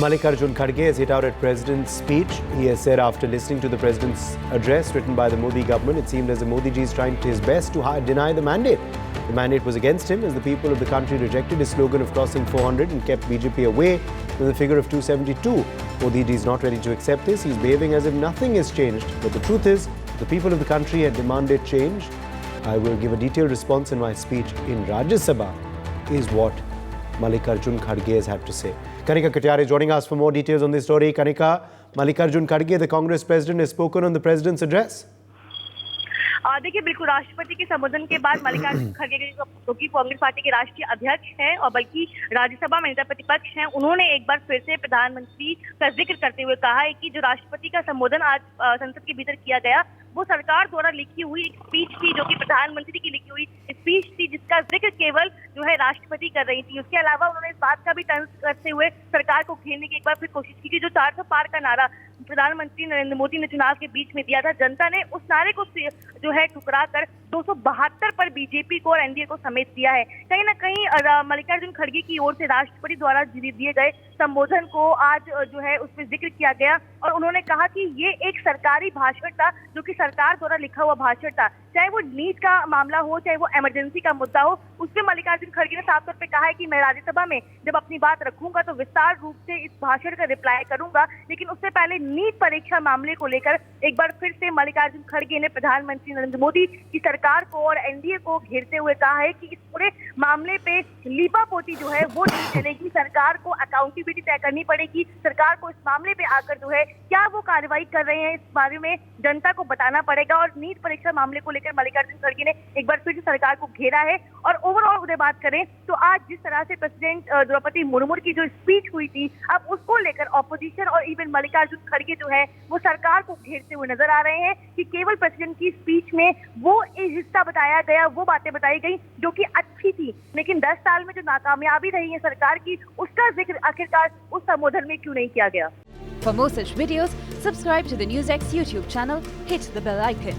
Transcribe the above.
Mallikarjun Kharge has hit out at President's speech. He has said after listening to the President's address written by the Modi government, it seemed as if Modi ji is trying his best to deny the mandate. The mandate was against him as the people of the country rejected his slogan of crossing 400 and kept BJP away from the figure of 272. Modi ji is not ready to accept this. He's behaving as if nothing has changed. But the truth is, the people of the country had demanded change. I will give a detailed response in my speech in Rajya Sabha, is what Mallikarjun Kharge has had to say. Kanika Katiyar is joining us for more details on this story. Kanika, Mallikarjun Kharge, the Congress president, has spoken on the president's address. देखिए, बिल्कुल राष्ट्रपति के संबोधन के बाद मल्लिकार्जुन खड़गे जो कि कांग्रेस पार्टी के राष्ट्रीय अध्यक्ष हैं और बल्कि राज्यसभा में नेता प्रतिपक्ष हैं, उन्होंने एक बार फिर से प्रधानमंत्री का जिक्र करते हुए कहा है कि जो राष्ट्रपति का संबोधन आज संसद के भीतर किया गया वो सरकार द्वारा लिखी हुई एक स्पीच थी, जो कि प्रधानमंत्री की लिखी हुई स्पीच थी, जिसका जिक्र केवल जो है राष्ट्रपति कर रही थी। उसके अलावा उन्होंने इस बात का भी तंज करते हुए सरकार को घेरने की एक बार फिर कोशिश की कि जो 400 पार का नारा प्रधानमंत्री नरेंद्र मोदी ने चुनाव के बीच में दिया था, जनता ने उस नारे को जो है ठुकरा कर 272 पर बीजेपी को और एनडीए को समेत दिया है। कहीं ना कहीं मल्लिकार्जुन खड़गे की ओर से राष्ट्रपति द्वारा दिए गए संबोधन को आज जो है उसमें जिक्र किया गया और उन्होंने कहा कि ये एक सरकारी भाषण था, जो कि सरकार द्वारा लिखा हुआ भाषण था। चाहे वो नीट का मामला हो, चाहे वो इमरजेंसी का मुद्दा हो, उसमें मल्लिकार्जुन खड़गे ने साफ तौर पे कहा है कि मैं राज्यसभा में जब अपनी बात रखूंगा तो विस्तार रूप से इस भाषण का रिप्लाई करूंगा। लेकिन उससे पहले नीट परीक्षा मामले को लेकर एक बार फिर से मल्लिकार्जुन खड़गे ने प्रधानमंत्री नरेंद्र मोदी की सरकार को और एनडीए को घेरते हुए कहा है कि इस पूरे मामले पे लीपापोती जो है वो नहीं चलेगी, सरकार को अकाउंटेबिलिटी तय करनी पड़ेगी। सरकार को इस मामले पे आकर जो है क्या वो कार्रवाई कर रहे हैं इस बारे में जनता को बताना पड़ेगा। और नीट परीक्षा मामले को लेकर मल्लिकार्जुन खड़गे ने एक बार फिर से सरकार को घेरा है। और ओवरऑल उधर बात करें तो आज जिस तरह से प्रेसिडेंट द्रौपदी मुर्मू की जो स्पीच हुई थी, अब उसको लेकर ऑपोजिशन और इवन मल्लिकार्जुन खड़गे जो है वो सरकार को घेरते हुए नजर आ रहे हैं कि केवल प्रेसिडेंट की स्पीच में वो हिस्सा बताया गया, वो बातें बताई गई जो कि अच्छी थी, लेकिन 10 साल में जो नाकामयाबी रही है सरकार की, उसका जिक्र आखिरकार उस संबोधन में क्यों नहीं किया गया। For more such videos, subscribe to the NewsX YouTube channel, hit the bell icon.